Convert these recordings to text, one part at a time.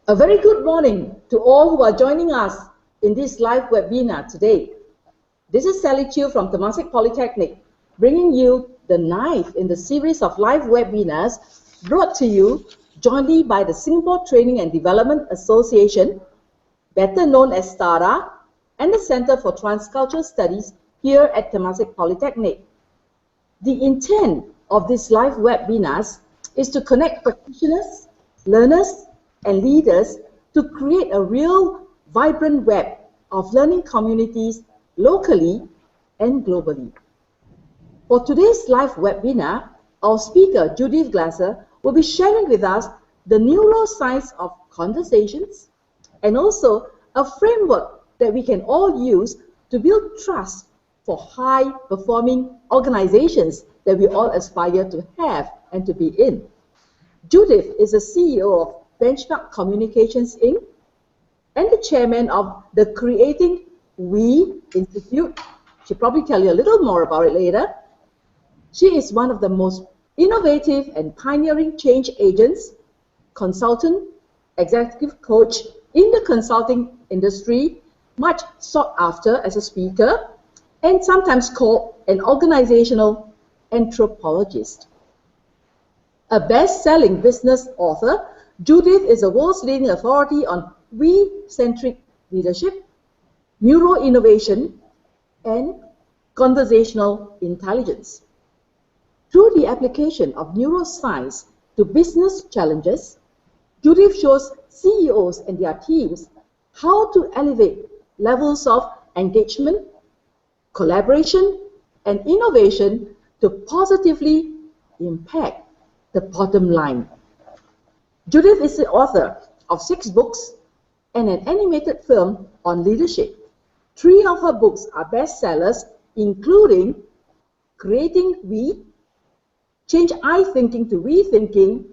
A very good morning to all who are joining us in this live webinar today. This is Sally Chiu from Temasek Polytechnic, bringing you the ninth in the series of live webinars brought to you jointly by the Singapore Training and Development Association, better known as STADA, and the Center for TransCultural Studies here at Temasek Polytechnic. The intent of these live webinars is to connect practitioners, learners, and leaders to create a real, vibrant web of learning communities locally and globally. For today's live webinar, our speaker, Judith Glaser, will be sharing with us the neuroscience of conversations and also a framework that we can all use to build trust for high-performing organizations that we all aspire to have and to be in. Judith is the CEO of Benchmark Communications, Inc., and the chairman of the Creating We Institute. She'll probably tell you a little more about it later. She is one of the most innovative and pioneering change agents, consultant, executive coach in the consulting industry, much sought after as a speaker, and sometimes called an organizational anthropologist. A best-selling business author, Judith is the world's leading authority on we-centric leadership, neuro-innovation, and conversational intelligence. Through the application of neuroscience to business challenges, Judith shows CEOs and their teams how to elevate levels of engagement, collaboration, and innovation to positively impact the bottom line. Judith is the author of 6 books and an animated film on leadership. 3 of her books are bestsellers, including Creating We, Change I Thinking to We Thinking,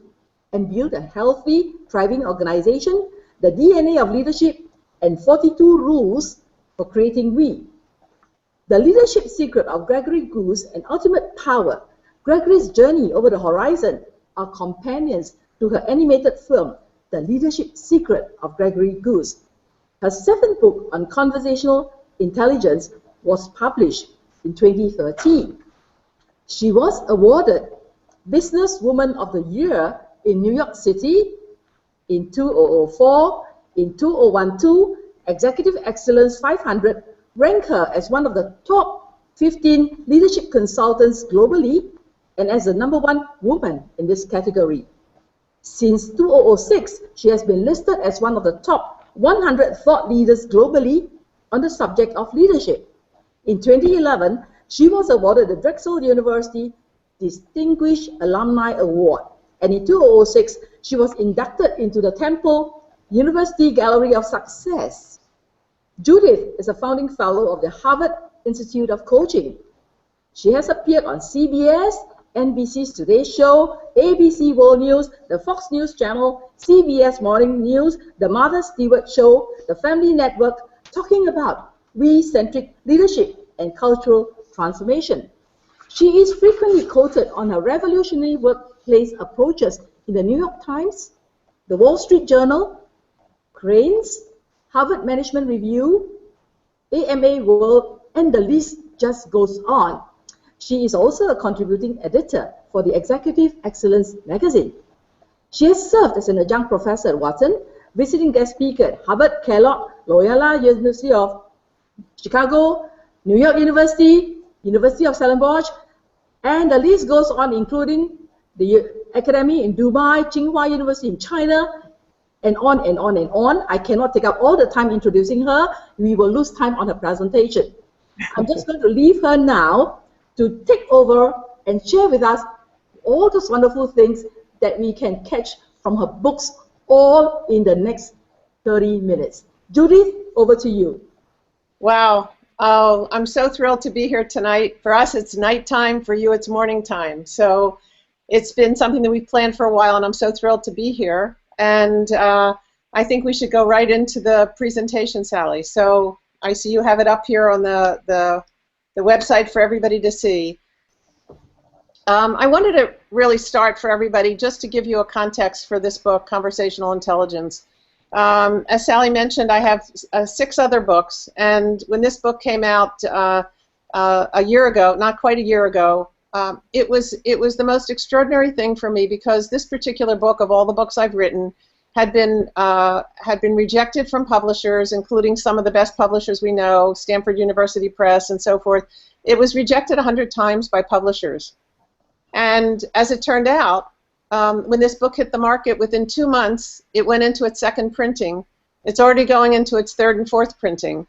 and Build a Healthy, Thriving Organization, The DNA of Leadership, and 42 Rules for Creating We. The Leadership Secret of Gregory Goose and Ultimate Power, Gregory's Journey Over the Horizon, are companions to her animated film, The Leadership Secret of Gregory Goose. Her 7th book on conversational intelligence was published in 2013. She was awarded Businesswoman of the Year in New York City in 2004. In 2012, Executive Excellence 500 ranked her as one of the top 15 leadership consultants globally and as the #1 woman in this category. Since 2006, she has been listed as one of the top 100 thought leaders globally on the subject of leadership. In 2011, she was awarded the Drexel University Distinguished Alumni Award, and in 2006, she was inducted into the Temple University Gallery of Success. Judith is a founding fellow of the Harvard Institute of Coaching. She has appeared on CBS, NBC's Today Show, ABC World News, the Fox News Channel, CBS Morning News, the Martha Stewart Show, the Family Network, talking about we-centric leadership and cultural transformation. She is frequently quoted on her revolutionary workplace approaches in the New York Times, the Wall Street Journal, Crain's, Harvard Management Review, AMA World, and the list just goes on. She is also a contributing editor for the Executive Excellence magazine. She has served as an adjunct professor at Wharton, visiting guest speaker at Harvard, Kellogg, Loyola University of Chicago, New York University, University of Stellenbosch, and the list goes on, including the Academy in Dubai, Tsinghua University in China, and on and on and on. I cannot take up all the time introducing her. We will lose time on her presentation. I'm just going to leave her now to take over and share with us all those wonderful things that we can catch from her books, all in the next 30 minutes. Judith, over to you. Wow. Oh, I'm so thrilled to be here tonight. For us, it's nighttime. For you, it's morning time. So it's been something that we've planned for a while, and I'm so thrilled to be here. And I think we should go right into the presentation, Sally. So I see you have it up here on the website for everybody to see. I wanted to really start for everybody just to give you a context for this book, Conversational Intelligence. As Sally mentioned, I have 6 other books, and when this book came out a year ago, not quite a year ago, it was the most extraordinary thing for me, because this particular book, of all the books I've written, had been rejected from publishers, including some of the best publishers we know, Stanford University Press and so forth. It was rejected 100 times by publishers. And as it turned out, when this book hit the market, within 2 months, it went into its 2nd printing. It's already going into its 3rd and 4th printing.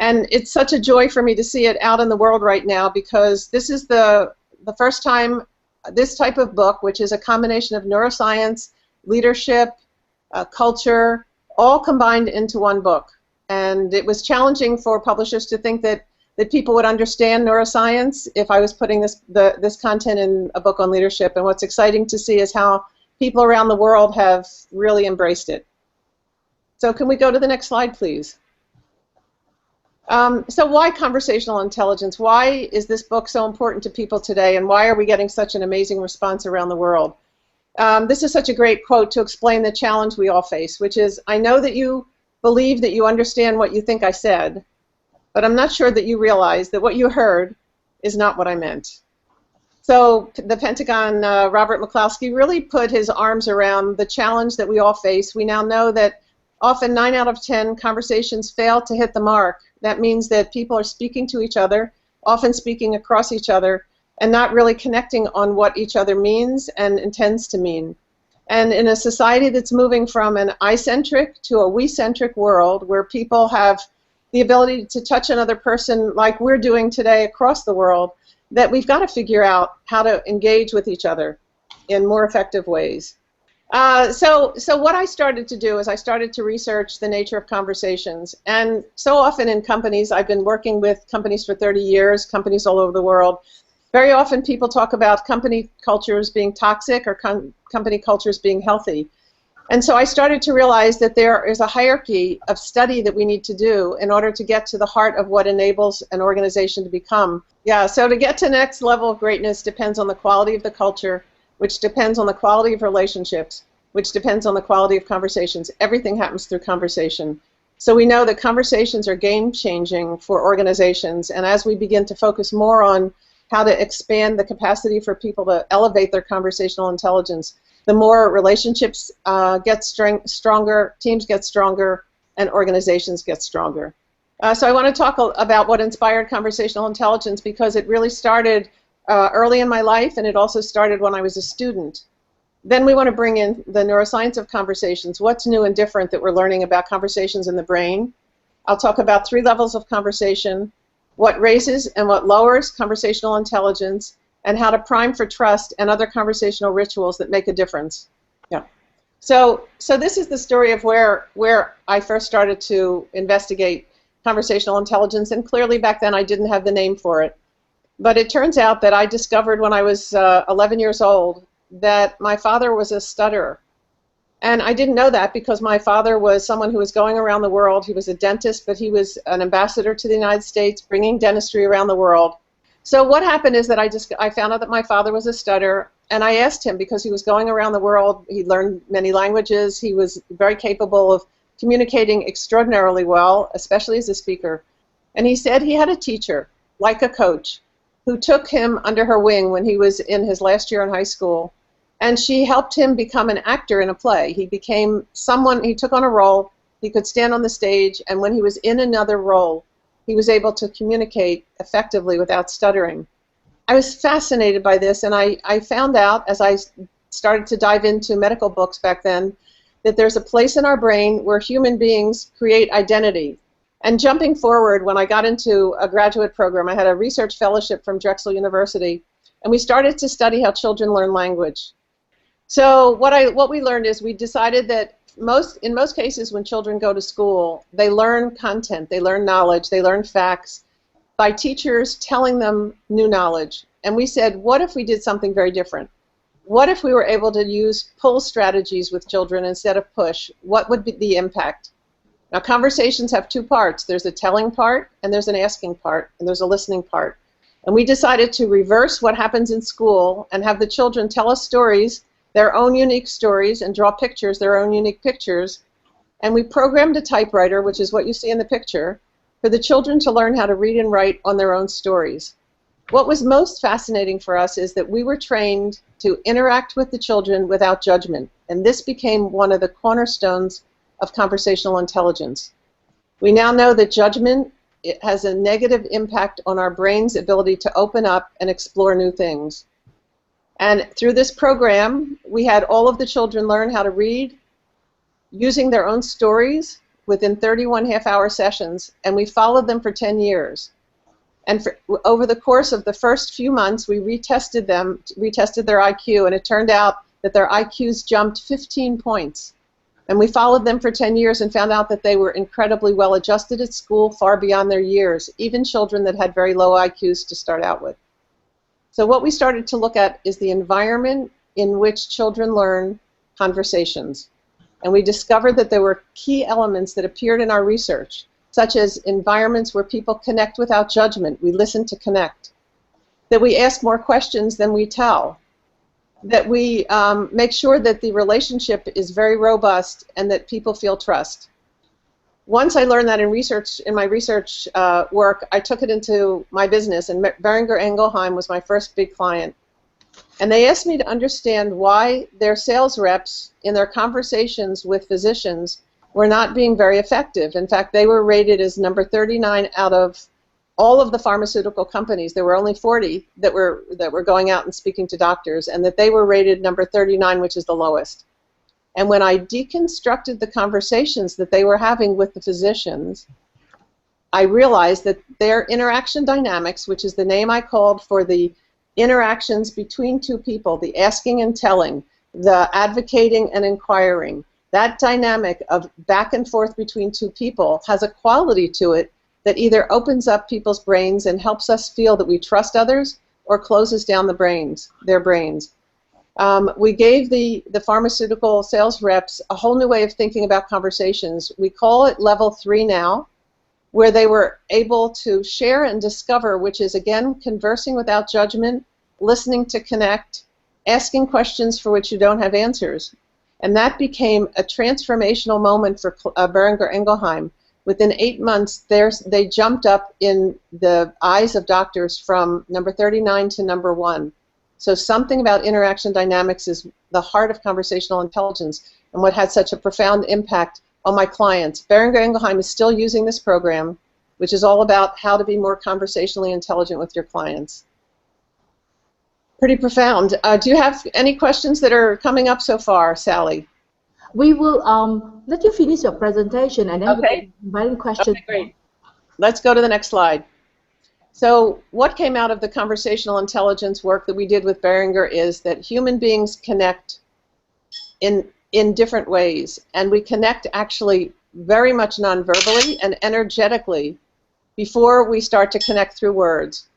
And it's such a joy for me to see it out in the world right now, because this is the first time this type of book, which is a combination of neuroscience, leadership, culture, all combined into one book. And it was challenging for publishers to think that people would understand neuroscience if I was putting this content in a book on leadership. And what's exciting to see is how people around the world have really embraced it. So can we go to the next slide, please? So why conversational intelligence? Why is this book so important to people today, and why are we getting such an amazing response around the world? This is such a great quote to explain the challenge we all face, which is, I know that you believe that you understand what you think I said, but I'm not sure that you realize that what you heard is not what I meant. So the Pentagon, Robert McCloskey, really put his arms around the challenge that we all face. We now know that often 9 out of 10 conversations fail to hit the mark. That means that people are speaking to each other, often speaking across each other, and not really connecting on what each other means and intends to mean. And in a society that's moving from an I-centric to a we-centric world, where people have the ability to touch another person like we're doing today across the world, that we've got to figure out how to engage with each other in more effective ways. So what I started to do is I started to research the nature of conversations. And so often in companies, I've been working with companies for 30 years, companies all over the world. Very often people talk about company cultures being toxic or company cultures being healthy. And so I started to realize that there is a hierarchy of study that we need to do in order to get to the heart of what enables an organization to become. Yeah, so to get to the next level of greatness depends on the quality of the culture, which depends on the quality of relationships, which depends on the quality of conversations. Everything happens through conversation. So we know that conversations are game-changing for organizations, and as we begin to focus more on how to expand the capacity for people to elevate their conversational intelligence, the more relationships get stronger, teams get stronger, and organizations get stronger. So I want to talk about what inspired conversational intelligence, because it really started early in my life, and it also started when I was a student. Then we want to bring in the neuroscience of conversations. What's new and different that we're learning about conversations in the brain? I'll talk about 3 levels of conversation, what raises and what lowers conversational intelligence, and how to prime for trust and other conversational rituals that make a difference. Yeah. So this is the story of where I first started to investigate conversational intelligence, and clearly back then I didn't have the name for it. But it turns out that I discovered when I was 11 years old that my father was a stutterer. And I didn't know that because my father was someone who was going around the world. He was a dentist, but he was an ambassador to the United States, bringing dentistry around the world. So what happened is that I found out that my father was a stutterer, and I asked him, because he was going around the world, he learned many languages, he was very capable of communicating extraordinarily well, especially as a speaker. And he said he had a teacher, like a coach, who took him under her wing when he was in his last year in high school. And she helped him become an actor in a play. He became someone, he took on a role, he could stand on the stage, and when he was in another role, he was able to communicate effectively without stuttering. I was fascinated by this, and I found out, as I started to dive into medical books back then, that there's a place in our brain where human beings create identity. And jumping forward, when I got into a graduate program, I had a research fellowship from Drexel University, and we started to study how children learn language. So what we learned is we decided that in most cases when children go to school, they learn content, they learn knowledge, they learn facts by teachers telling them new knowledge. And we said, what if we did something very different? What if we were able to use pull strategies with children instead of push? What would be the impact? Now, conversations have 2 parts. There's a telling part, and there's an asking part, and there's a listening part. And we decided to reverse what happens in school and have the children tell us stories, their own unique stories, and draw pictures, their own unique pictures, And we programmed a typewriter, which is what you see in the picture, for the children to learn how to read and write on their own stories. What was most fascinating for us is that we were trained to interact with the children without judgment, and this became one of the cornerstones of conversational intelligence. We now know that judgment, it has a negative impact on our brain's ability to open up and explore new things. And through this program, we had all of the children learn how to read using their own stories within 31 half-hour sessions, and we followed them for 10 years. And over the course of the first few months, we retested their IQ, and it turned out that their IQs jumped 15 points. And we followed them for 10 years and found out that they were incredibly well adjusted at school, far beyond their years, even children that had very low IQs to start out with. So what we started to look at is the environment in which children learn conversations. And we discovered that there were key elements that appeared in our research, such as environments where people connect without judgment. We listen to connect. That we ask more questions than we tell. That we make sure that the relationship is very robust and that people feel trust. Once I learned that in my research work, I took it into my business, and Boehringer Ingelheim was my first big client. And they asked me to understand why their sales reps, in their conversations with physicians, were not being very effective. In fact, they were rated as number 39 out of all of the pharmaceutical companies. There were only 40 that were going out and speaking to doctors, and that they were rated number 39, which is the lowest. And when I deconstructed the conversations that they were having with the physicians, I realized that their interaction dynamics, which is the name I called for the interactions between two people, the asking and telling, the advocating and inquiring, that dynamic of back and forth between two people has a quality to it that either opens up people's brains and helps us feel that we trust others, or closes down their brains. We gave the pharmaceutical sales reps a whole new way of thinking about conversations. We call it level 3 now, where they were able to share and discover, which is, again, conversing without judgment, listening to connect, asking questions for which you don't have answers. And that became a transformational moment for Boehringer Ingelheim. Within 8 months, they jumped up in the eyes of doctors from number 39 to number 1. So something about interaction dynamics is the heart of conversational intelligence, and what had such a profound impact on my clients. Boehringer Ingelheim is still using this program, which is all about how to be more conversationally intelligent with your clients. Pretty profound. Do you have any questions that are coming up so far, Sally? We will let you finish your presentation, and then we can invite questions. Okay, great. Let's go to the next slide. So what came out of the conversational intelligence work that we did with Boehringer is that human beings connect in different ways, and we connect actually very much non-verbally and energetically before we start to connect through words.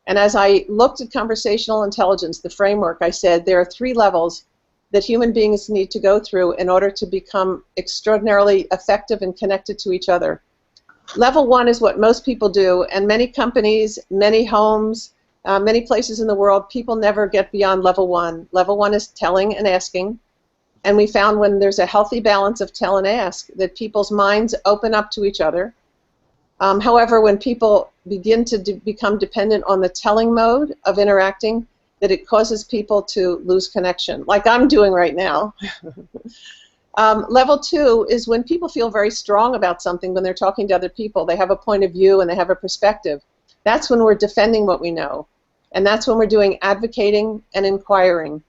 And as I looked at conversational intelligence, the framework, I said there are 3 levels that human beings need to go through in order to become extraordinarily effective and connected to each other. Level 1 is what most people do, and many companies, many homes, many places in the world, people never get beyond level 1. Level 1 is telling and asking, and we found when there's a healthy balance of tell and ask that people's minds open up to each other. However, when people begin to become dependent on the telling mode of interacting, that it causes people to lose connection, like I'm doing right now. Level 2 is when people feel very strong about something, when they're talking to other people. They have a point of view and they have a perspective. That's when we're defending what we know. And that's when we're doing advocating and inquiring.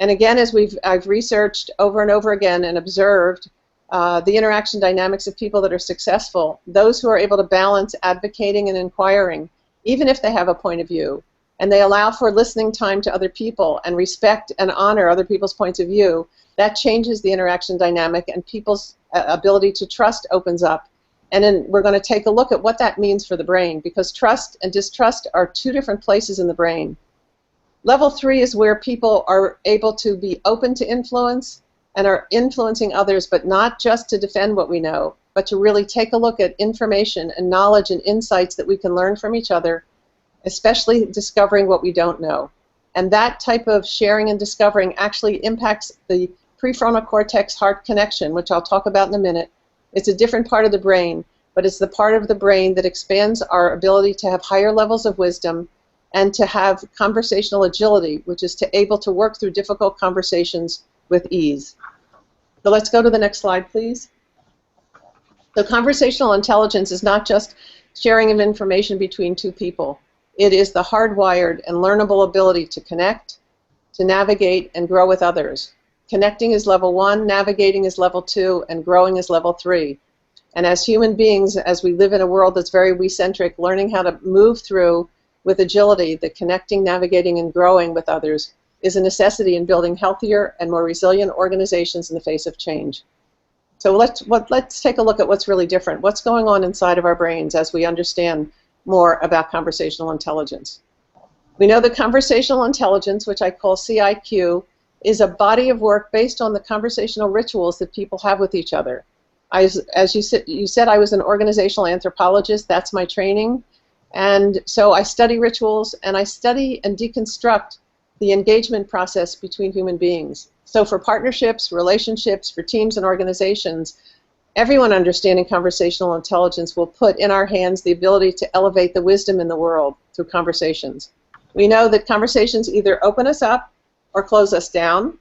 And again, as I've researched over and over again and observed the interaction dynamics of people that are successful, those who are able to balance advocating and inquiring, even if they have a point of view, and they allow for listening time to other people and respect and honor other people's points of view, that changes the interaction dynamic, and people's ability to trust opens up. And then we're going to take a look at what that means for the brain, because trust and distrust are 2 different places in the brain. Level 3 is where people are able to be open to influence and are influencing others, but not just to defend what we know, but to really take a look at information and knowledge and insights that we can learn from each other, especially discovering what we don't know. And that type of sharing and discovering actually impacts the prefrontal cortex heart connection, which I'll talk about in a minute, It's a different part of the brain, but it's the part of the brain that expands our ability to have higher levels of wisdom and to have conversational agility, which is to able to work through difficult conversations with ease. So let's go to the next slide, please. So conversational intelligence is not just sharing of information between two people. It is the hardwired and learnable ability to connect, to navigate, and grow with others. Connecting is level 1, navigating is level 2, and growing is level 3. And as human beings, as we live in a world that's very we-centric, learning how to move through with agility, the connecting, navigating, and growing with others is a necessity in building healthier and more resilient organizations in the face of change. So let's take a look at what's really different. What's going on inside of our brains as we understand more about conversational intelligence. We know that conversational intelligence, which I call CIQ, is a body of work based on the conversational rituals that people have with each other. As you said, I was an organizational anthropologist. That's my training. And so I study rituals, and I study and deconstruct the engagement process between human beings. So for partnerships, relationships, for teams and organizations, everyone understanding conversational intelligence will put in our hands the ability to elevate the wisdom in the world through conversations. We know that conversations either open us up or close us down.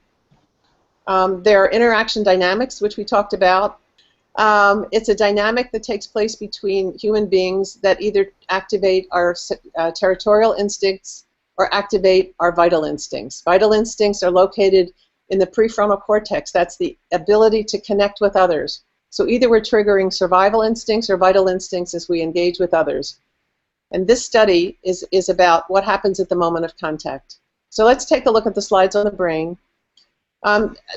There are interaction dynamics, which we talked about. It's a dynamic that takes place between human beings that either activate our territorial instincts or activate our vital instincts. Vital instincts are located in the prefrontal cortex. That's the ability to connect with others. So either we're triggering survival instincts or vital instincts as we engage with others. And this study is about what happens at the moment of contact. So let's take a look at the slides on the brain.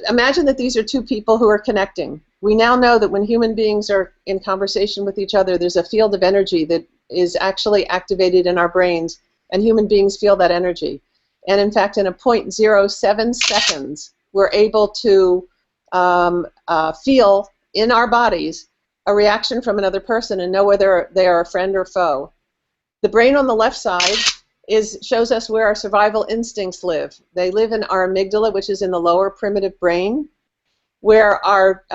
Imagine that these are two people who are connecting. We now know that when human beings are in conversation with each other, there's a field of energy that is actually activated in our brains, and human beings feel that energy. And in fact, in a 0.07 seconds, we're able to feel in our bodies a reaction from another person and know whether they are a friend or foe. The brain on the left side shows us where our survival instincts live. They live in our amygdala, which is in the lower primitive brain, where our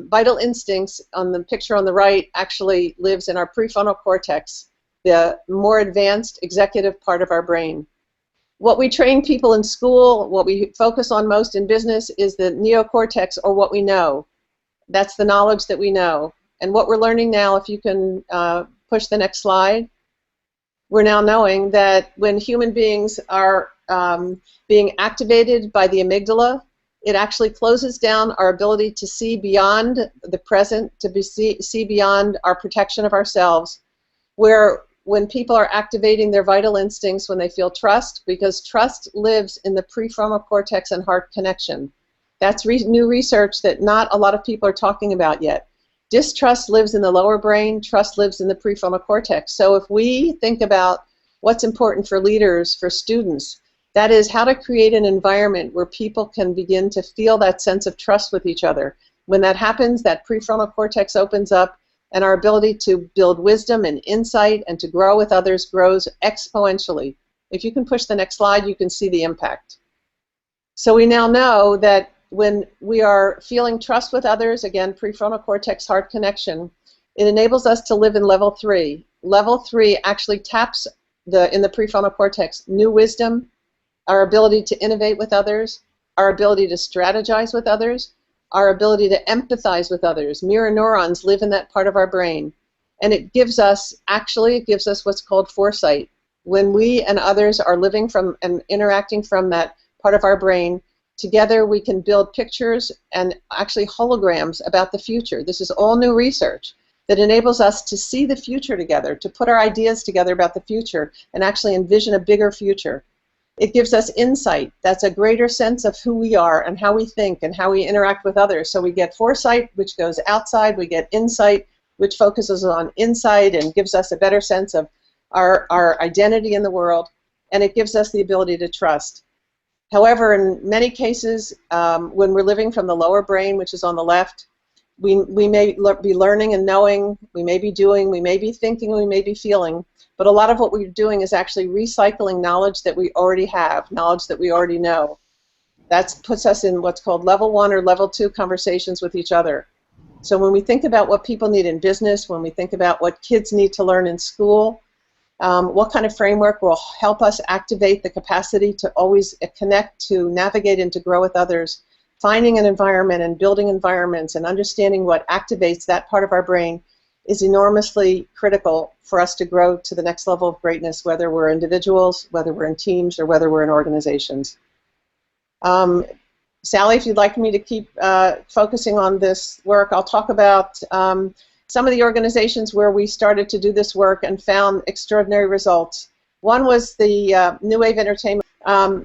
vital instincts on the picture on the right actually lives in our prefrontal cortex, the more advanced executive part of our brain. What we train people in school, what we focus on most in business is the neocortex, or what we know. That's the knowledge that we know. And what we're learning now, if you can push the next slide, we're now knowing that when human beings are being activated by the amygdala, it actually closes down our ability to see beyond the present, to see beyond our protection of ourselves, where when people are activating their vital instincts, when they feel trust, because trust lives in the prefrontal cortex and heart connection. That's new research that not a lot of people are talking about yet. Distrust lives in the lower brain, trust lives in the prefrontal cortex. So if we think about what's important for leaders, for students, that is how to create an environment where people can begin to feel that sense of trust with each other. When that happens, that prefrontal cortex opens up, and our ability to build wisdom and insight and to grow with others grows exponentially. If you can push the next slide, you can see the impact. So we now know that when we are feeling trust with others, again, prefrontal cortex heart connection, it enables us to live in level 3. Level 3 actually taps in the prefrontal cortex new wisdom, our ability to innovate with others, our ability to strategize with others, our ability to empathize with others. Mirror neurons live in that part of our brain. And it gives us what's called foresight. When we and others are living from and interacting from that part of our brain, together we can build pictures and actually holograms about the future. This is all new research that enables us to see the future together, to put our ideas together about the future and actually envision a bigger future. It gives us insight. That's a greater sense of who we are and how we think and how we interact with others. So we get foresight, which goes outside. We get insight, which focuses on inside and gives us a better sense of our identity in the world. And it gives us the ability to trust. However, in many cases, when we're living from the lower brain, which is on the left, we may be learning and knowing, we may be doing, we may be thinking, we may be feeling, but a lot of what we're doing is actually recycling knowledge that we already have, knowledge that we already know. That puts us in what's called level 1 or level 2 conversations with each other. So when we think about what people need in business, when we think about what kids need to learn in school, what kind of framework will help us activate the capacity to always connect, to navigate, and to grow with others, finding an environment and building environments and understanding what activates that part of our brain is enormously critical for us to grow to the next level of greatness, whether we're individuals, whether we're in teams, or whether we're in organizations. Sally, if you'd like me to keep focusing on this work, I'll talk about some of the organizations where we started to do this work and found extraordinary results. One was the New Wave Entertainment.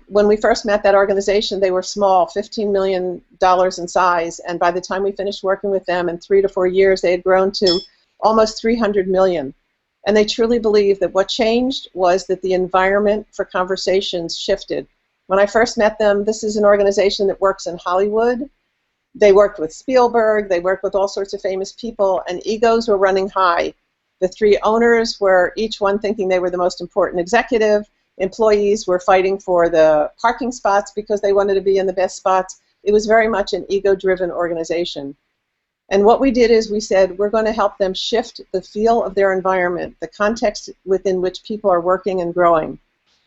When we first met that organization, they were small, $15 million in size, and by the time we finished working with them in 3 to 4 years, they had grown to almost 300 million. And they truly believe that what changed was that the environment for conversations shifted. When I first met them, this is an organization that works in Hollywood. They worked with Spielberg, they worked with all sorts of famous people, and egos were running high. The 3 owners were each one thinking they were the most important executive. Employees were fighting for the parking spots because they wanted to be in the best spots. It was very much an ego-driven organization. And what we did is we said, we're going to help them shift the feel of their environment, the context within which people are working and growing.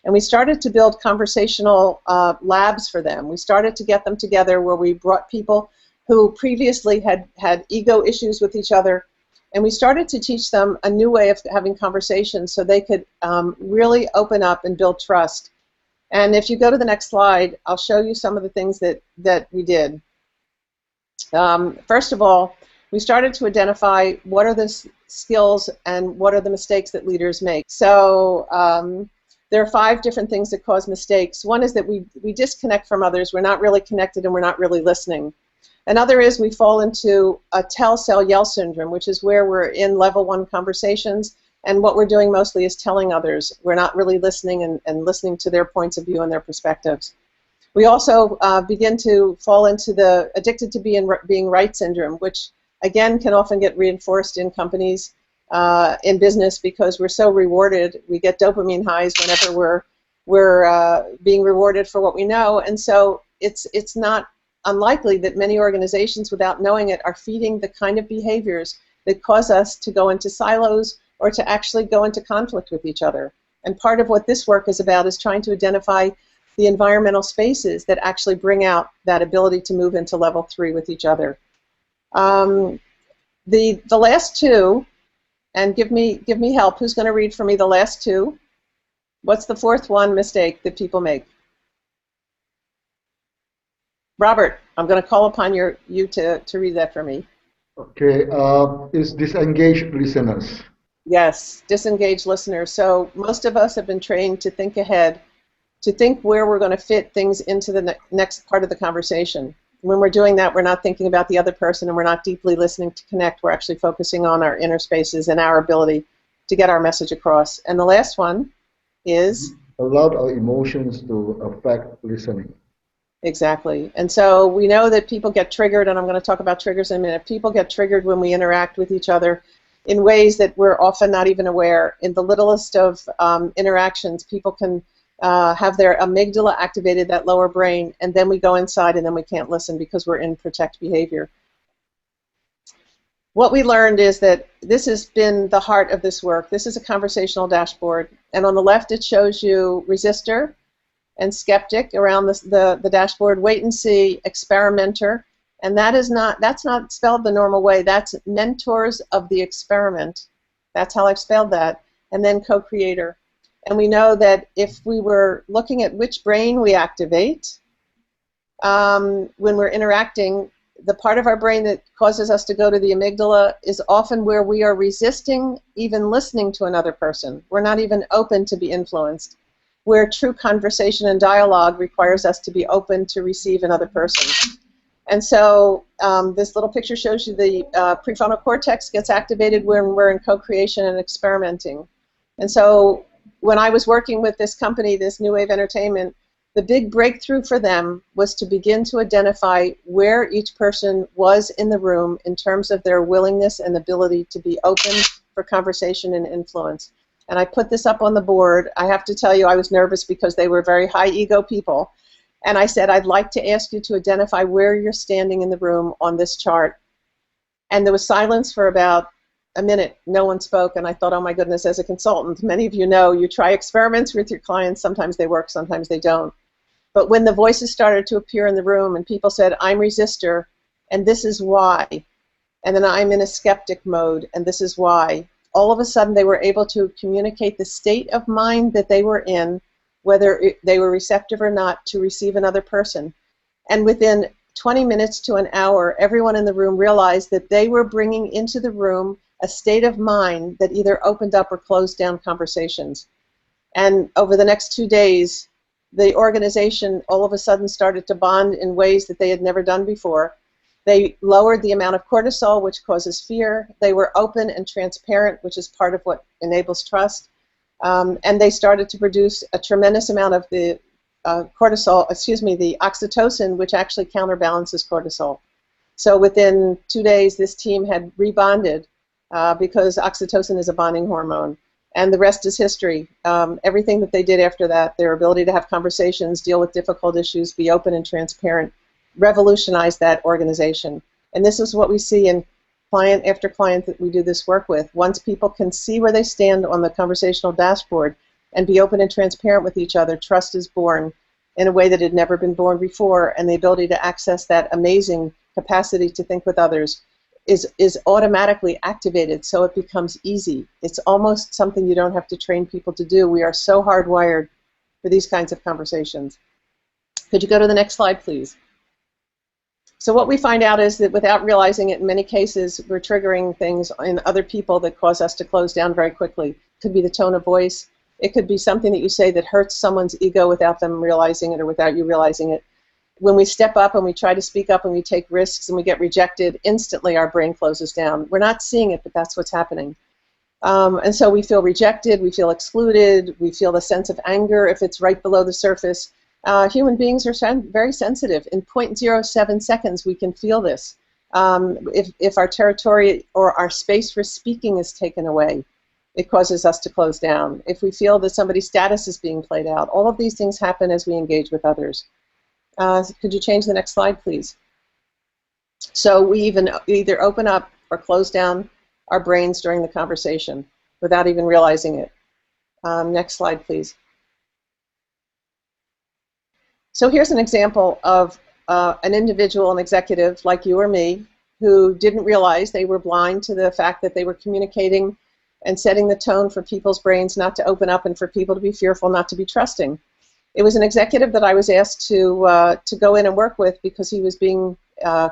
And we started to build conversational labs for them. We started to get them together where we brought people who previously had ego issues with each other, and we started to teach them a new way of having conversations so they could really open up and build trust. And if you go to the next slide, I'll show you some of the things that we did. First of all, we started to identify what are the skills and what are the mistakes that leaders make. So there are 5 different things that cause mistakes. One is that we disconnect from others. We're not really connected and we're not really listening. Another is we fall into a tell, sell, yell syndrome, which is where we're in level 1 conversations, and what we're doing mostly is telling others. We're not really listening and listening to their points of view and their perspectives. We also begin to fall into the addicted to being right syndrome, which again can often get reinforced in companies, in business, because we're so rewarded. We get dopamine highs whenever we're being rewarded for what we know, and so it's not unlikely that many organizations, without knowing it, are feeding the kind of behaviors that cause us to go into silos or to actually go into conflict with each other. And part of what this work is about is trying to identify the environmental spaces that actually bring out that ability to move into level 3 with each other. The last 2, and give me help. Who's going to read for me the last 2? What's the 4th one mistake that people make? Robert, I'm going to call upon you to read that for me. Okay, is disengaged listeners. Yes, disengaged listeners. So most of us have been trained to think ahead, to think where we're going to fit things into the next part of the conversation. When we're doing that, we're not thinking about the other person and we're not deeply listening to connect. We're actually focusing on our inner spaces and our ability to get our message across. And the last one is? Allowed our emotions to affect listening. Exactly. And so we know that people get triggered, and I'm going to talk about triggers in a minute. People get triggered when we interact with each other in ways that we're often not even aware. In the littlest of interactions, people can have their amygdala activated, that lower brain, and then we go inside and then we can't listen because we're in protect behavior. What we learned is that this has been the heart of this work. This is a conversational dashboard, and on the left it shows you resistor and skeptic around the dashboard, wait and see, experimenter, and that's not spelled the normal way. That's mentors of the experiment. That's how I've spelled that, and then co-creator. And we know that if we were looking at which brain we activate when we're interacting, the part of our brain that causes us to go to the amygdala is often where we are resisting even listening to another person. We're not even open to be influenced, where true conversation and dialogue requires us to be open to receive another person. And so this little picture shows you the prefrontal cortex gets activated when we're in co-creation and experimenting. And so when I was working with this company, this New Wave Entertainment, the big breakthrough for them was to begin to identify where each person was in the room in terms of their willingness and ability to be open for conversation and influence. And I put this up on the board. I have to tell you, I was nervous because they were very high ego people. And I said, I'd like to ask you to identify where you're standing in the room on this chart. And there was silence for about a minute. No one spoke, and I thought, oh my goodness, as a consultant, many of you know, you try experiments with your clients. Sometimes they work, sometimes they don't. But when the voices started to appear in the room and people said, I'm resistor, and this is why, and then I'm in a skeptic mode, and this is why, all of a sudden they were able to communicate the state of mind that they were in, whether they were receptive or not, to receive another person. And within 20 minutes to an hour, everyone in the room realized that they were bringing into the room a state of mind that either opened up or closed down conversations. And over the next 2 days, the organization all of a sudden started to bond in ways that they had never done before. They lowered the amount of cortisol, which causes fear. They were open and transparent, which is part of what enables trust. And they started to produce a tremendous amount of the the oxytocin, which actually counterbalances cortisol. So within 2 days, this team had rebonded because oxytocin is a bonding hormone. And the rest is history. Everything that they did after that, their ability to have conversations, deal with difficult issues, be open and transparent, revolutionized that organization. And this is what we see in client after client that we do this work with. Once people can see where they stand on the conversational dashboard and be open and transparent with each other, trust is born in a way that had never been born before, and the ability to access that amazing capacity to think with others is automatically activated, so it becomes easy. It's almost something you don't have to train people to do. We are so hardwired for these kinds of conversations. Could you go to the next slide, please? So what we find out is that without realizing it, in many cases, we're triggering things in other people that cause us to close down very quickly. It could be the tone of voice. It could be something that you say that hurts someone's ego without them realizing it or without you realizing it. When we step up and we try to speak up and we take risks and we get rejected, instantly our brain closes down. We're not seeing it, but that's what's happening. And so we feel rejected, we feel excluded, we feel the sense of anger if it's right below the surface. Human beings are very sensitive. In 0.07 seconds, we can feel this. If our territory or our space for speaking is taken away, it causes us to close down. If we feel that somebody's status is being played out, all of these things happen as we engage with others. Could you change the next slide, please? So we either open up or close down our brains during the conversation without even realizing it. Next slide, please. So here's an example of an individual, an executive like you or me, who didn't realize they were blind to the fact that they were communicating and setting the tone for people's brains not to open up and for people to be fearful, not to be trusting. It was an executive that I was asked to go in and work with because he was being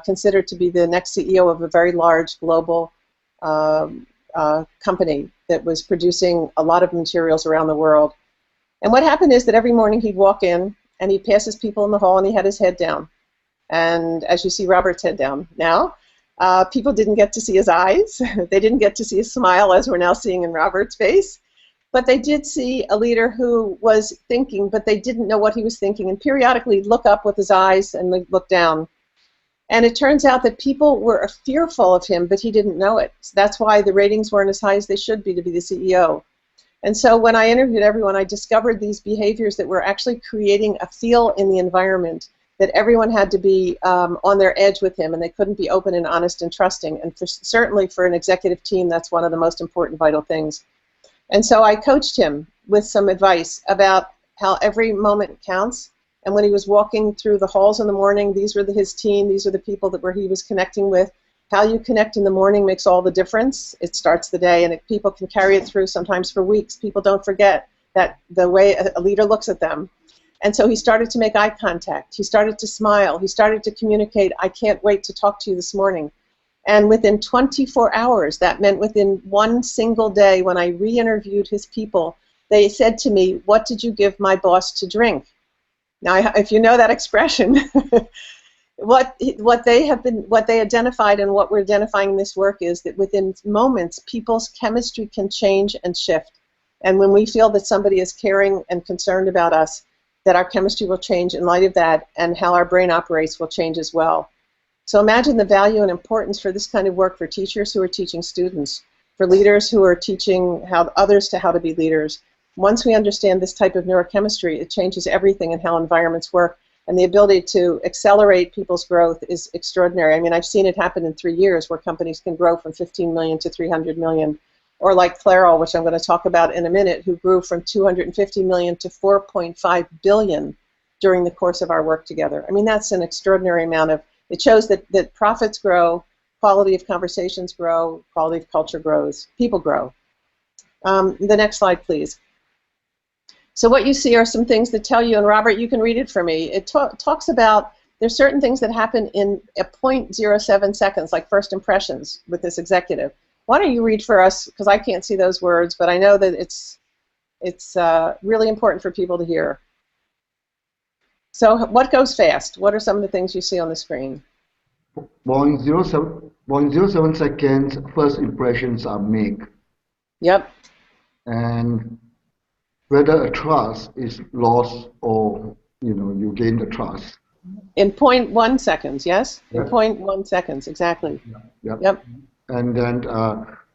considered to be the next CEO of a very large global company that was producing a lot of materials around the world. And what happened is that every morning he'd walk in and he'd pass his people in the hall and he had his head down. And as you see Robert's head down now, people didn't get to see his eyes. They didn't get to see his smile as we're now seeing in Robert's face. But they did see a leader who was thinking, but they didn't know what he was thinking, and periodically he'd look up with his eyes and look down. And it turns out that people were fearful of him, but he didn't know it. So that's why the ratings weren't as high as they should be to be the CEO. And so when I interviewed everyone, I discovered these behaviors that were actually creating a feel in the environment that everyone had to be on their edge with him, and they couldn't be open and honest and trusting. And certainly for an executive team, that's one of the most important vital things. And so I coached him with some advice about how every moment counts. And when he was walking through the halls in the morning, these were his team, these are the people that he was connecting with. How you connect in the morning makes all the difference. It starts the day, and people can carry it through sometimes for weeks. People don't forget that the way a leader looks at them. And so he started to make eye contact. He started to smile. He started to communicate, I can't wait to talk to you this morning. And within 24 hours, that meant within one single day, when I re-interviewed his people, they said to me, what did you give my boss to drink? Now, if you know that expression, what they identified and what we're identifying in this work is that within moments, people's chemistry can change and shift. And when we feel that somebody is caring and concerned about us, that our chemistry will change in light of that, and how our brain operates will change as well. So imagine the value and importance for this kind of work for teachers who are teaching students, for leaders who are teaching others how to be leaders. Once we understand this type of neurochemistry, it changes everything in how environments work. and the ability to accelerate people's growth is extraordinary. I mean, I've seen it happen in 3 years where companies can grow from 15 million to 300 million, or like Clairol, which I'm going to talk about in a minute, who grew from 250 million to 4.5 billion during the course of our work together. I mean, that's an extraordinary amount of, it shows that profits grow, quality of conversations grow, quality of culture grows, people grow. The next slide, please. So what you see are some things that tell you, and Robert, you can read it for me. It talks about there's certain things that happen in a 0.07 seconds, like first impressions with this executive. Why don't you read for us, because I can't see those words, but I know that it's really important for people to hear. So what goes fast? What are some of the things you see on the screen? 0.07 seconds, first impressions are made. Yep. And whether a trust is lost or, you gain the trust. In 0.1 seconds, yes? Yep. In 0.1 seconds, exactly. Yep. And then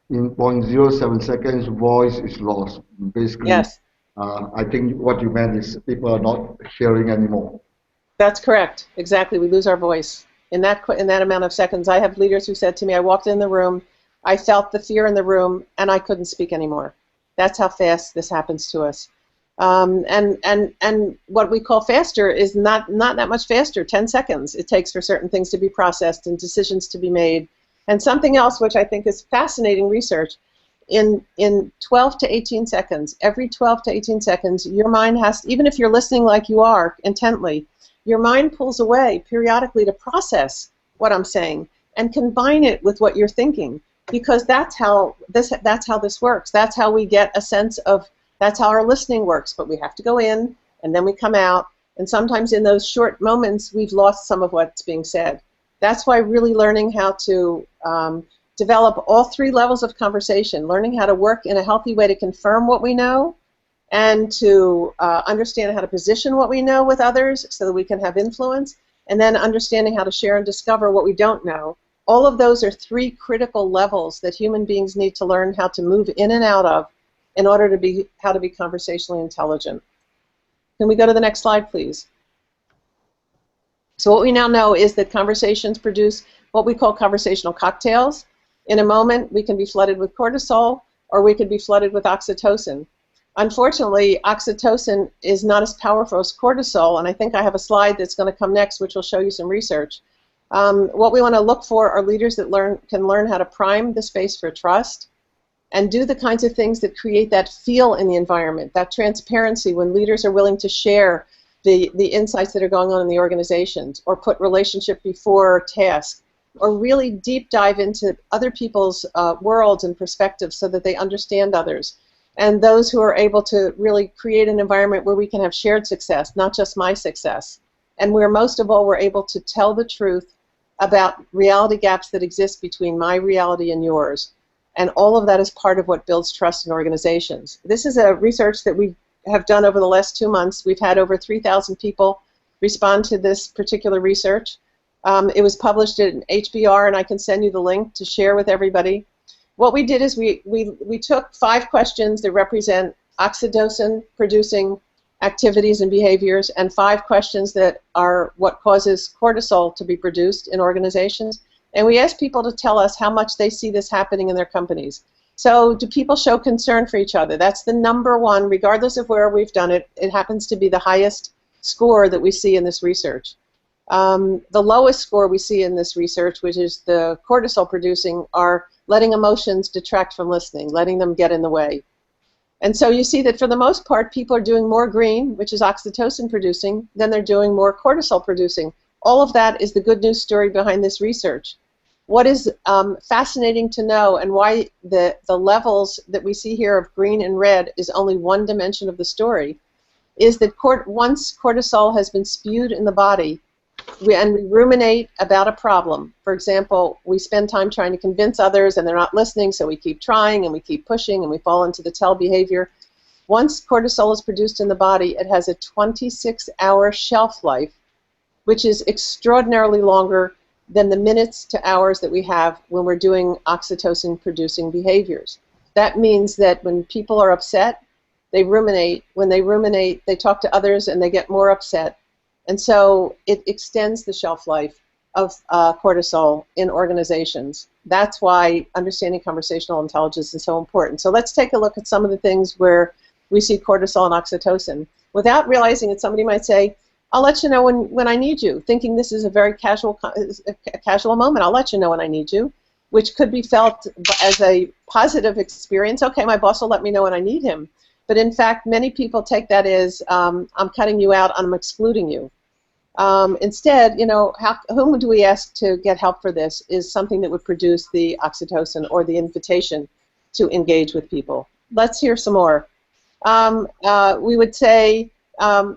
in 0.07 seconds, voice is lost. Basically, yes. I think what you meant is people are not hearing anymore. That's correct. Exactly. We lose our voice. In that amount of seconds, I have leaders who said to me, I walked in the room, I felt the fear in the room, and I couldn't speak anymore. That's how fast this happens to us. And what we call faster is not that much faster, 10 seconds it takes for certain things to be processed and decisions to be made. And something else which I think is fascinating research, in 12 to 18 seconds, every 12 to 18 seconds, your mind has, even if you're listening like you are intently, your mind pulls away periodically to process what I'm saying and combine it with what you're thinking, because that's how this works. That's how we get a sense of, that's how our listening works. But we have to go in and then we come out, and sometimes in those short moments we've lost some of what's being said. That's why really learning how to develop all 3 levels of conversation, learning how to work in a healthy way to confirm what we know, and to understand how to position what we know with others so that we can have influence, and then understanding how to share and discover what we don't know. All of those are 3 critical levels that human beings need to learn how to move in and out of in order to be conversationally intelligent. Can we go to the next slide, please? So what we now know is that conversations produce what we call conversational cocktails. In a moment, we can be flooded with cortisol, or we could be flooded with oxytocin. Unfortunately, oxytocin is not as powerful as cortisol, and I think I have a slide that's going to come next which will show you some research. What we want to look for are leaders that can learn how to prime the space for trust and do the kinds of things that create that feel in the environment, that transparency when leaders are willing to share the insights that are going on in the organizations, or put relationship before task, or really deep dive into other people's worlds and perspectives so that they understand others. And those who are able to really create an environment where we can have shared success, not just my success. And where most of all we're able to tell the truth about reality gaps that exist between my reality and yours. And all of that is part of what builds trust in organizations. This is a research that we have done over the last 2 months. We've had over 3,000 people respond to this particular research. It was published in HBR, and I can send you the link to share with everybody. What we did is we took 5 questions that represent oxytocin-producing activities and behaviors, and 5 questions that are what causes cortisol to be produced in organizations. And we asked people to tell us how much they see this happening in their companies. So do people show concern for each other? That's the number one, regardless of where we've done it. It happens to be the highest score that we see in this research. The lowest score we see in this research, which is the cortisol producing, are letting emotions detract from listening, letting them get in the way. And so you see that for the most part, people are doing more green, which is oxytocin producing, than they're doing more cortisol producing. All of that is the good news story behind this research. What is fascinating to know, and why the levels that we see here of green and red is only one dimension of the story, is that once cortisol has been spewed in the body, we ruminate about a problem. For example, we spend time trying to convince others and they're not listening, so we keep trying and we keep pushing and we fall into the tell behavior. Once cortisol is produced in the body, it has a 26-hour shelf life, which is extraordinarily longer than the minutes to hours that we have when we're doing oxytocin-producing behaviors. That means that when people are upset, they ruminate. When they ruminate, they talk to others and they get more upset. And so it extends the shelf life of cortisol in organizations. That's why understanding conversational intelligence is so important. So let's take a look at some of the things where we see cortisol and oxytocin. Without realizing it, somebody might say, I'll let you know when I need you, thinking this is a very casual moment. I'll let you know when I need you, which could be felt as a positive experience. Okay, my boss will let me know when I need him. But in fact, many people take that as I'm cutting you out, I'm excluding you. Instead, you know, whom do we ask to get help for this is something that would produce the oxytocin or the invitation to engage with people. Let's hear some more. We would say,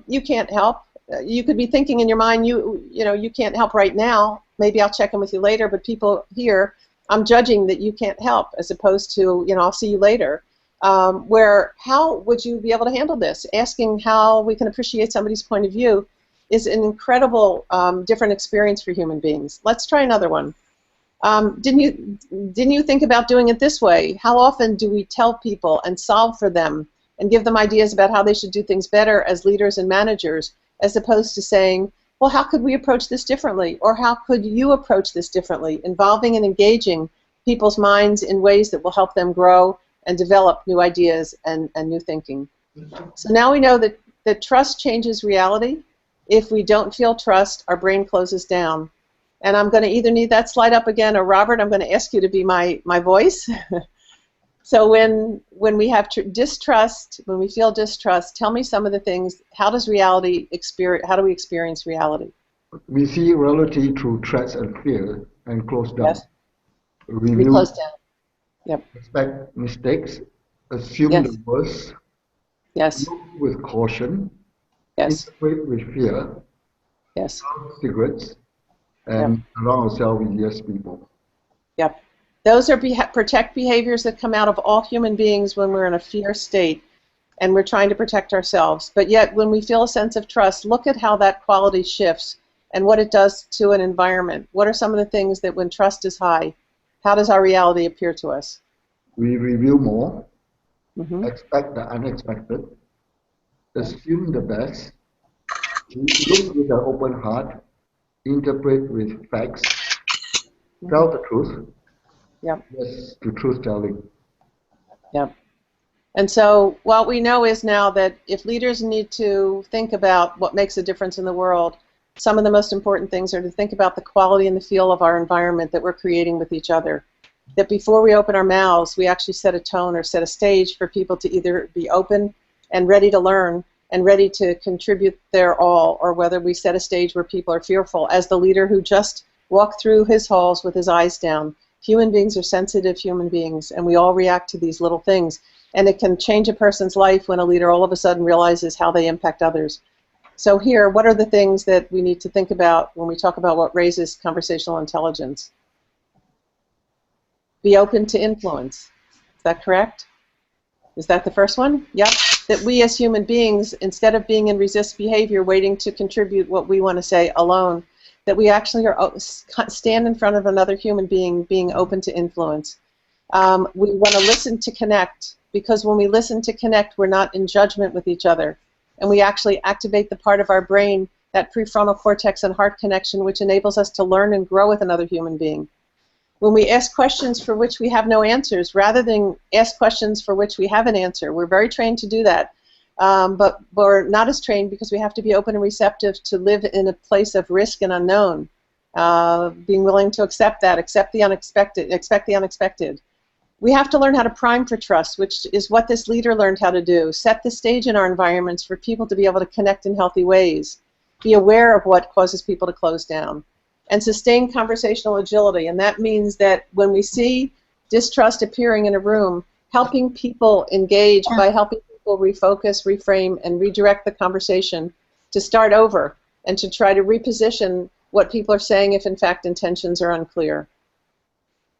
you can't help. You could be thinking in your mind, you know, you can't help right now. Maybe I'll check in with you later. But people here, I'm judging that you can't help, as opposed to, you know, I'll see you later. Where how would you be able to handle this? Asking how we can appreciate somebody's point of view is an incredible different experience for human beings. Let's try another one. Didn't you think about doing it this way? How often do we tell people and solve for them and give them ideas about how they should do things better as leaders and managers, as opposed to saying, well, how could we approach this differently? Or how could you approach this differently? Involving and engaging people's minds in ways that will help them grow and develop new ideas and new thinking. So now we know that trust changes reality. If we don't feel trust, our brain closes down. And I'm going to either need that slide up again, or Robert, I'm going to ask you to be my voice. So when we have distrust, when we feel distrust, tell me some of the things. How do we experience reality? We see reality through threats and fear and close down. Yes. Review, we close down. Yep. expect mistakes, assume Yes. the worst, Yes. look with caution, Yes. interpret with fear, Yes. secrets, and surround ourselves with yes people. Yep. Those are protect behaviors that come out of all human beings when we're in a fear state and we're trying to protect ourselves. But yet when we feel a sense of trust, look at how that quality shifts and what it does to an environment. What are some of the things that when trust is high, how does our reality appear to us? We review more, expect the unexpected, assume the best, look with an open heart, interpret with facts, tell the truth. Yep. Yes, to truth telling. Yep. And so what we know is now that if leaders need to think about what makes a difference in the world, some of the most important things are to think about the quality and the feel of our environment that we're creating with each other. That before we open our mouths, we actually set a tone or set a stage for people to either be open and ready to learn and ready to contribute their all, or whether we set a stage where people are fearful. As the leader who just walked through his halls with his eyes down, human beings are sensitive human beings, and we all react to these little things. And it can change a person's life when a leader all of a sudden realizes how they impact others. So here, what are the things that we need to think about when we talk about what raises conversational intelligence? Be open to influence. Is that correct? Is that the first one? Yep. That we as human beings, instead of being in resist behavior, waiting to contribute what we want to say alone, that we actually stand in front of another human being, being open to influence. We want to listen to connect, because when we listen to connect, we're not in judgment with each other. And we actually activate the part of our brain, that prefrontal cortex and heart connection, which enables us to learn and grow with another human being. When we ask questions for which we have no answers, rather than ask questions for which we have an answer, we're very trained to do that. But we're not as trained because we have to be open and receptive to live in a place of risk and unknown. Being willing to accept that, accept the unexpected, expect the unexpected. We have to learn how to prime for trust, which is what this leader learned how to do. Set the stage in our environments for people to be able to connect in healthy ways. Be aware of what causes people to close down. And sustain conversational agility. And that means that when we see distrust appearing in a room, helping people engage by helping people refocus, reframe, and redirect the conversation to start over and to try to reposition what people are saying if in fact intentions are unclear.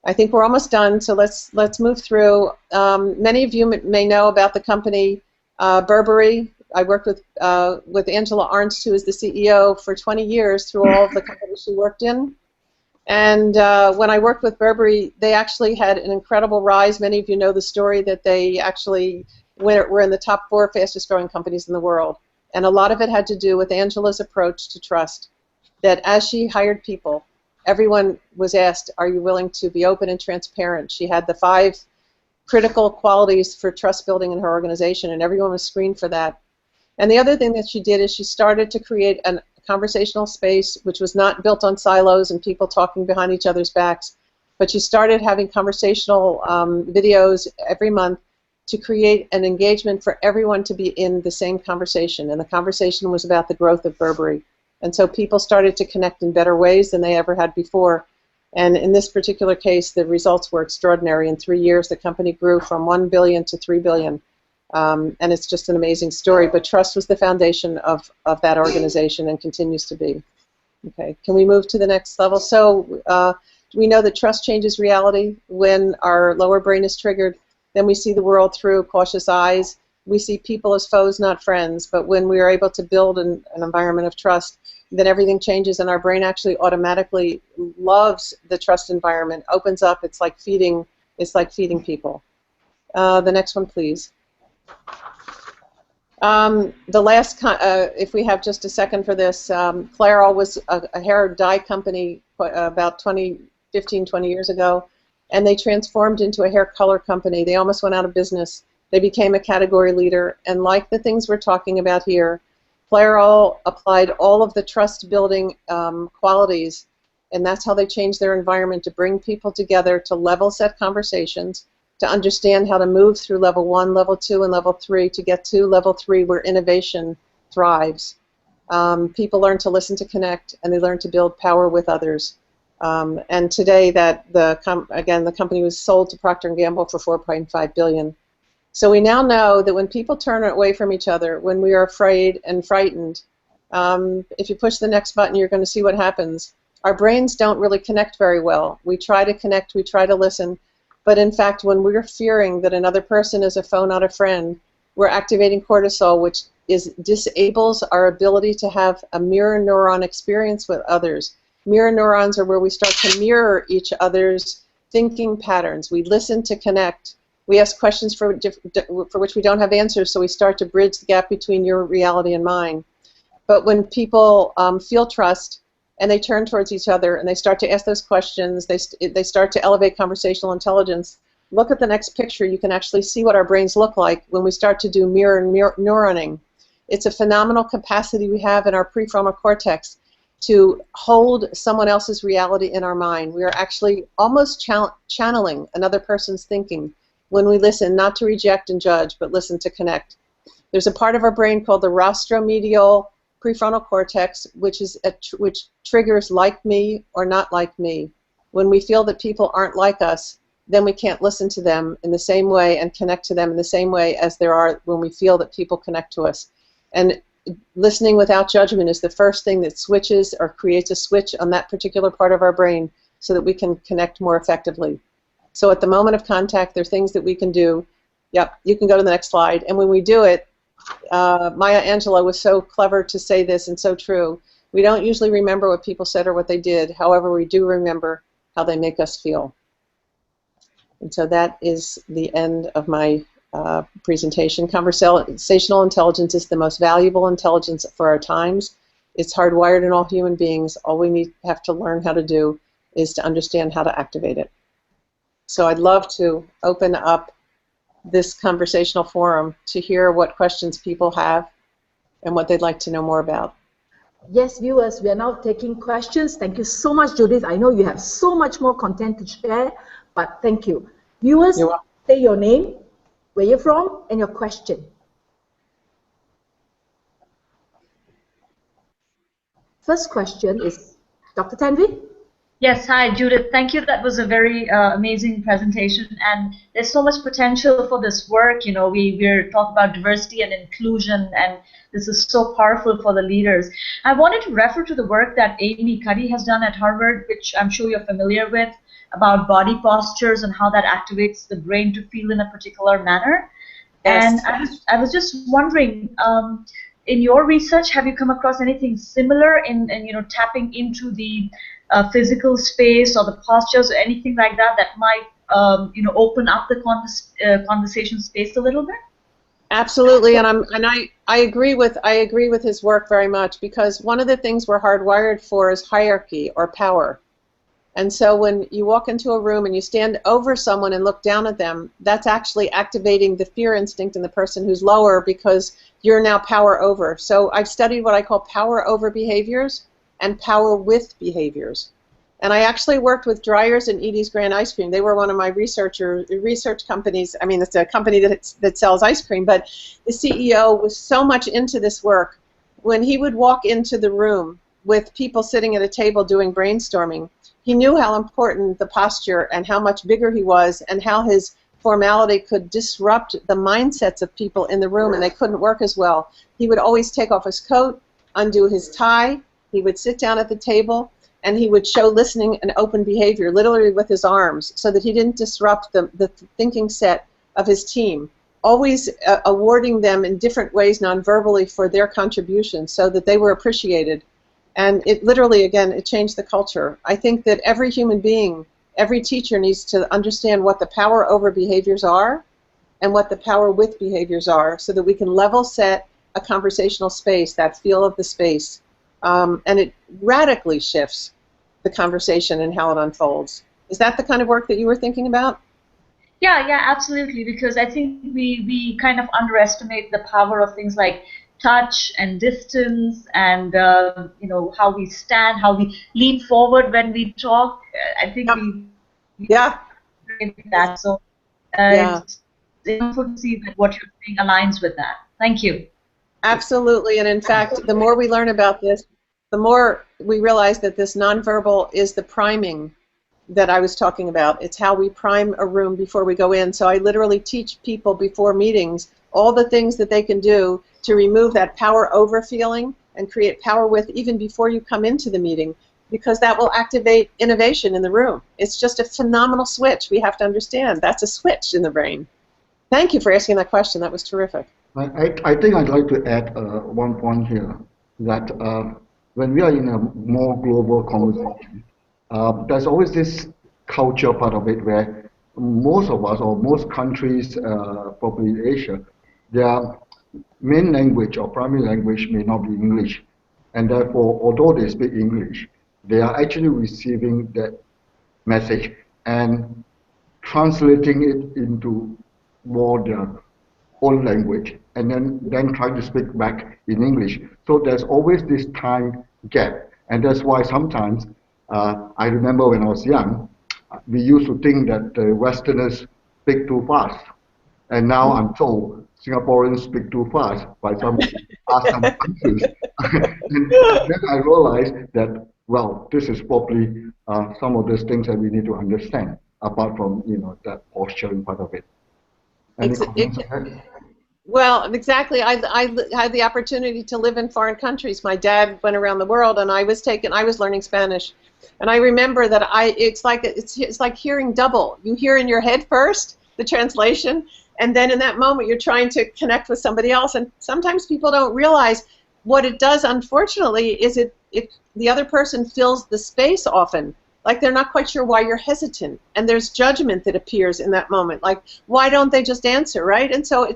I think we're almost done, so let's move through. Many of you may know about the company Burberry. I worked with Angela Arndt, who is the CEO, for 20 years through all of the companies she worked in. And when I worked with Burberry, they actually had an incredible rise. Many of you know the story that they actually were in the top 4 fastest growing companies in the world. And a lot of it had to do with Angela's approach to trust, that as she hired people, everyone was asked, are you willing to be open and transparent? She had the 5 critical qualities for trust building in her organization, and everyone was screened for that. And the other thing that she did is she started to create a conversational space which was not built on silos and people talking behind each other's backs, but she started having conversational videos every month to create an engagement for everyone to be in the same conversation. And the conversation was about the growth of Burberry. And so people started to connect in better ways than they ever had before. And in this particular case, the results were extraordinary. In 3 years, the company grew from $1 billion to $3 billion. And it's just an amazing story. But trust was the foundation of that organization and continues to be. Okay, can we move to the next level? So we know that trust changes reality. When our lower brain is triggered, then we see the world through cautious eyes. We see people as foes, not friends. But when we are able to build an environment of trust, then everything changes, and our brain actually automatically loves the trust environment, opens up. It's like feeding people. The next one, please. The last, if we have just a second for this, Clairol was a hair dye company about 15, 20 years ago, and they transformed into a hair color company. They almost went out of business. They became a category leader, and like the things we're talking about here, Clairol applied all of the trust-building qualities, and that's how they changed their environment to bring people together, to level-set conversations, to understand how to move through level 1, level 2, and level 3 to get to level 3 where innovation thrives. People learn to listen to connect, and they learn to build power with others. And today, again, the company was sold to Procter & Gamble for $4.5 billion. So we now know that when people turn away from each other, when we are afraid and frightened, if you push the next button, you're going to see what happens. Our brains don't really connect very well. We try to connect, we try to listen, but in fact, when we're fearing that another person is a foe, not a friend, we're activating cortisol, which disables our ability to have a mirror neuron experience with others. Mirror neurons are where we start to mirror each other's thinking patterns. We listen to connect. We ask questions for which we don't have answers, so we start to bridge the gap between your reality and mine. But when people feel trust and they turn towards each other and they start to ask those questions, they start to elevate conversational intelligence. Look at the next picture. You can actually see what our brains look like when we start to do mirror neuroning. It's a phenomenal capacity we have in our prefrontal cortex to hold someone else's reality in our mind. We are actually almost channeling another person's thinking when we listen, not to reject and judge, but listen to connect. There's a part of our brain called the rostromedial prefrontal cortex, which triggers like me or not like me. When we feel that people aren't like us, then we can't listen to them in the same way and connect to them in the same way as there are when we feel that people connect to us. And listening without judgment is the first thing that switches or creates a switch on that particular part of our brain so that we can connect more effectively. So at the moment of contact, there are things that we can do. Yep, you can go to the next slide. And when we do it, Maya Angelou was so clever to say this and so true. We don't usually remember what people said or what they did. However, we do remember how they make us feel. And so that is the end of my presentation. Conversational intelligence is the most valuable intelligence for our times. It's hardwired in all human beings. All we have to learn how to do is to understand how to activate it. So I'd love to open up this conversational forum to hear what questions people have and what they'd like to know more about. Yes, viewers, we are now taking questions. Thank you so much, Judith. I know you have so much more content to share, but thank you. Viewers, say your name, where you're from, and your question. First question is Dr. Tanvi. Yes, hi, Judith. Thank you. That was a very amazing presentation, and there's so much potential for this work. You know, we're talking about diversity and inclusion, and this is so powerful for the leaders. I wanted to refer to the work that Amy Cuddy has done at Harvard, which I'm sure you're familiar with, about body postures and how that activates the brain to feel in a particular manner. Yes. And I was just wondering, in your research, have you come across anything similar in you know, tapping into the physical space or the postures or anything like that that might you know, open up the conversation space a little bit? Absolutely, and I agree with his work very much, because one of the things we're hardwired for is hierarchy or power. And so when you walk into a room and you stand over someone and look down at them, that's actually activating the fear instinct in the person who's lower, because you're now power over. So I've studied what I call power over behaviors and power with behaviors. And I actually worked with Dryers and Edie's Grand Ice Cream. They were one of my research companies. I mean, it's a company that sells ice cream, but the CEO was so much into this work. When he would walk into the room with people sitting at a table doing brainstorming, he knew how important the posture and how much bigger he was and how his formality could disrupt the mindsets of people in the room, and they couldn't work as well. He would always take off his coat, undo his tie, he would sit down at the table, and he would show listening and open behavior, literally with his arms, so that he didn't disrupt the thinking set of his team, always awarding them in different ways non-verbally for their contributions so that they were appreciated. And it literally, again, it changed the culture. I think that every human being, every teacher needs to understand what the power over behaviors are and what the power with behaviors are, so that we can level set a conversational space, that feel of the space. And it radically shifts the conversation and how it unfolds. Is that the kind of work that you were thinking about? Yeah, absolutely, because I think we kind of underestimate the power of things like touch and distance and how we stand, how we lean forward when we talk. I think we that. So it's wonderful to see that what you're saying aligns with that. Thank you. Absolutely, and in fact, the more we learn about this, the more we realize that this nonverbal is the priming that I was talking about. It's how we prime a room before we go in. So I literally teach people before meetings all the things that they can do to remove that power over feeling and create power with even before you come into the meeting, because that will activate innovation in the room. It's just a phenomenal switch. We have to understand that's a switch in the brain. Thank you for asking that question. That was terrific. I think I'd like to add one point here, that when we are in a more global conversation, there's always this culture part of it where most of us, or most countries, probably in Asia, their main language or primary language may not be English. And therefore, although they speak English, they are actually receiving that message and translating it into more their own language, and then trying to speak back in English. So there's always this time gap. And that's why sometimes, I remember when I was young, we used to think that the Westerners speak too fast. And now I'm told Singaporeans speak too fast by some countries. And then I realized that, well, this is probably some of those things that we need to understand, apart from that posturing part of it. Any comments on that? Well, exactly. I had the opportunity to live in foreign countries. My dad went around the world, and I was learning Spanish, and I remember that it's like hearing double. You hear in your head first the translation, and then in that moment you're trying to connect with somebody else. And sometimes people don't realize what it does. Unfortunately, is the other person fills the space often. Like they're not quite sure why you're hesitant, and there's judgment that appears in that moment. Like, why don't they just answer, right? And so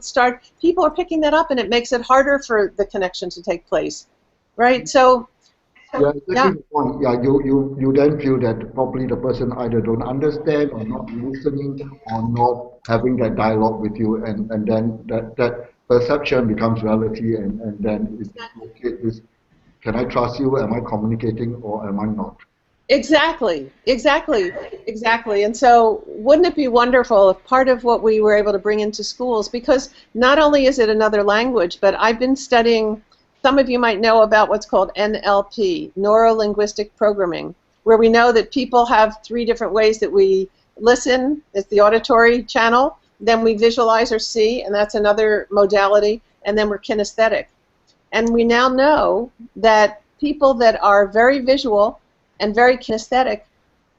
people are picking that up, and it makes it harder for the connection to take place, right? So, yeah. You then feel that probably the person either don't understand or not listening or not having that dialogue with you, and then that perception becomes reality, and then can I trust you? Am I communicating or am I not? Exactly. And so wouldn't it be wonderful if part of what we were able to bring into schools, because not only is it another language, but I've been studying, some of you might know about what's called NLP, Neuro-Linguistic Programming, where we know that people have 3 different ways that we listen. It's the auditory channel, then we visualize or see, and that's another modality, and then we're kinesthetic. And we now know that people that are very visual and very kinesthetic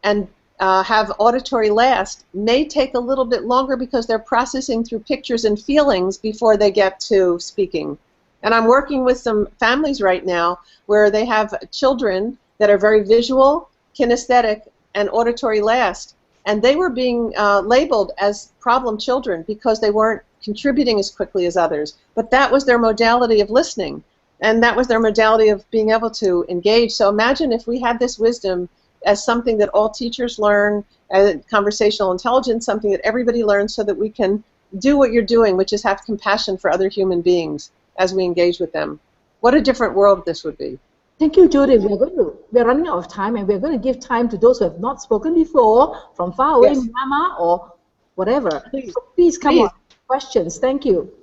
and have auditory last may take a little bit longer because they're processing through pictures and feelings before they get to speaking. And I'm working with some families right now where they have children that are very visual, kinesthetic, and auditory last, and they were being labeled as problem children because they weren't contributing as quickly as others. But that was their modality of listening, and that was their modality of being able to engage. So imagine if we had this wisdom as something that all teachers learn, as conversational intelligence, something that everybody learns, so that we can do what you're doing, which is have compassion for other human beings as we engage with them. What a different world this would be. Thank you, Judith. We're running out of time, and we're going to give time to those who have not spoken before, from far away, Yes. Myanmar or whatever. Please. So please come on. Questions. Thank you.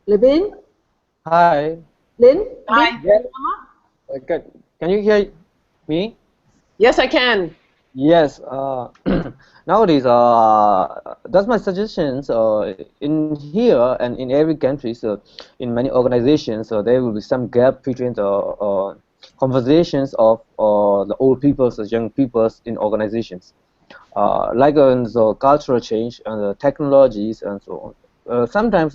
Levin? Hi. Lynn? Hi. Myanmar? Can you hear me? Yes, I can. Yes. Nowadays, that's my suggestions. In here and in every country, so in many organizations, there will be some gap between the conversations of the old peoples, the young peoples in organizations. Like the cultural change and the technologies and so on. Sometimes,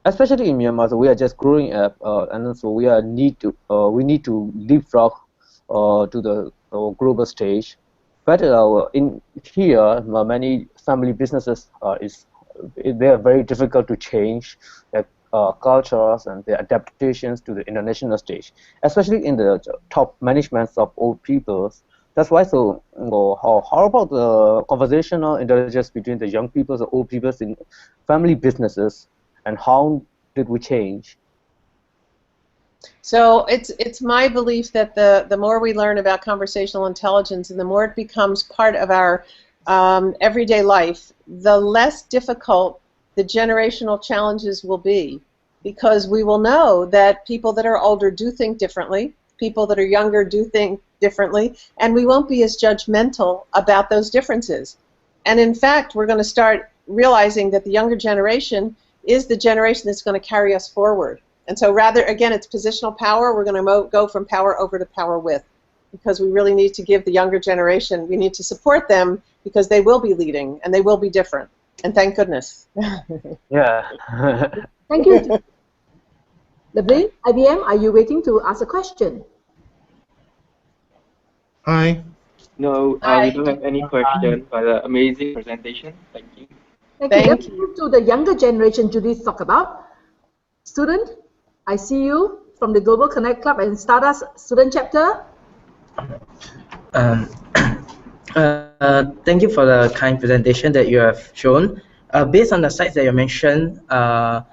especially in Myanmar, so we are just growing up, and so we need to leapfrog to the global stage. But in here, many family businesses they are very difficult to change their cultures and their adaptations to the international stage, especially in the top managements of old peoples. That's why. So, how about the conversational intelligence between the young people and old people in family businesses, and how did we change? So it's my belief that the more we learn about conversational intelligence and the more it becomes part of our everyday life, the less difficult the generational challenges will be, because we will know that people that are older do think differently, people that are younger do think differently, and we won't be as judgmental about those differences. And in fact, we're going to start realizing that the younger generation is the generation that's going to carry us forward. And so rather, again, it's positional power. We're going to go from power over to power with, because we really need to give the younger generation, we need to support them, because they will be leading and they will be different. And thank goodness. Yeah. Thank you. Levin, IBM, are you waiting to ask a question? Hi. No, Hi. we don't have any question, but amazing presentation. Thank you. Thank you. Thank Let's you. move to the younger generation Judith talk about. Student, I see you from the Global Connect Club and STADA's student chapter. Thank you for the kind presentation that you have shown. Based on the sites that you mentioned, I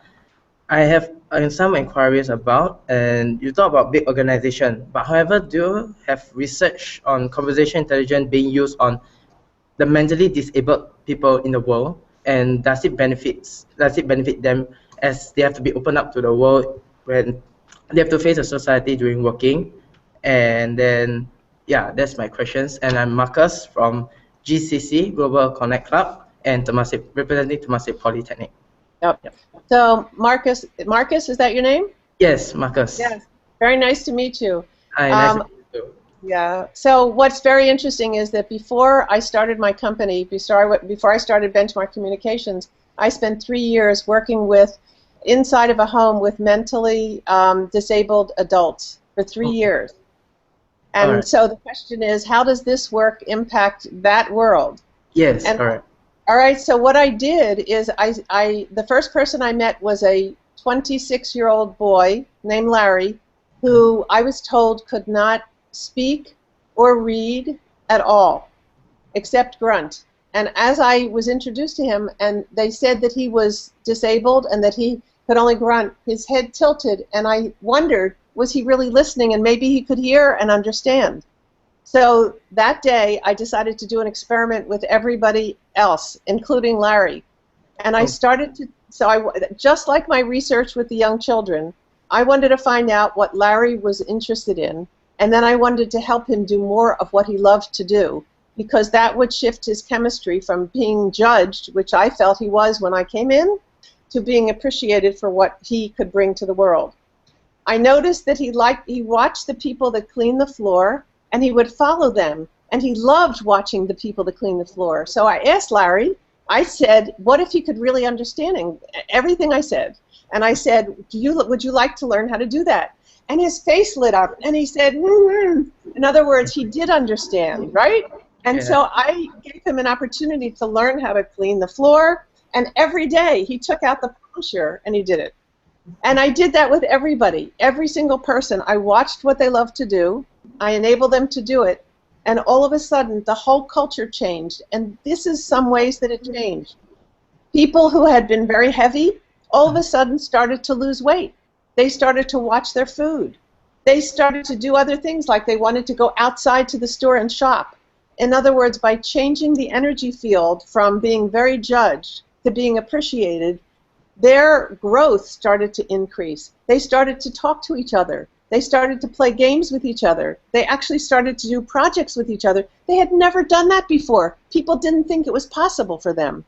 have some inquiries about, and you talk about big organization, but however, do you have research on conversational intelligence being used on the mentally disabled people in the world, and does it benefit them as they have to be open up to the world when they have to face a society during working? And then, yeah, that's my questions. And I'm Marcus from GCC, Global Connect Club, and Temasek, representing Temasek Polytechnic. Yep. Yep. So Marcus, is that your name? Yes, Marcus. Yes. Very nice to meet you. Hi, nice to meet you too. Yeah. So what's very interesting is that before I started my company, before I started Benchmark Communications, I spent 3 years working with inside of a home with mentally disabled adults for 3 years. And Alright. so the question is, how does this work impact that world? Yes, And, correct. all right. So what I did is the first person I met was a 26-year-old boy named Larry, who I was told could not speak or read at all, except grunt. And as I was introduced to him, and they said that he was disabled and that he could only grunt, his head tilted, and I wondered, was he really listening, and maybe he could hear and understand. So that day, I decided to do an experiment with everybody else, including Larry. And I started to, just like my research with the young children, I wanted to find out what Larry was interested in, and then I wanted to help him do more of what he loved to do, because that would shift his chemistry from being judged, which I felt he was when I came in, to being appreciated for what he could bring to the world. I noticed that he watched the people that clean the floor, and he would follow them, and he loved watching the people that clean the floor. So I asked Larry, I said, what if he could really understand everything I said? And I said, would you like to learn how to do that? And his face lit up, and he said, In other words, he did understand, right? And so I gave him an opportunity to learn how to clean the floor, And every day he took out the puncture and he did it. And I did that with everybody, every single person. I watched what they love to do. I enabled them to do it. And all of a sudden, the whole culture changed. And this is some ways that it changed. People who had been very heavy all of a sudden started to lose weight. They started to watch their food. They started to do other things, like they wanted to go outside to the store and shop. In other words, by changing the energy field from being very judged to being appreciated, their growth started to increase. They started to talk to each other. They started to play games with each other. They actually started to do projects with each other. They had never done that before. People didn't think it was possible for them.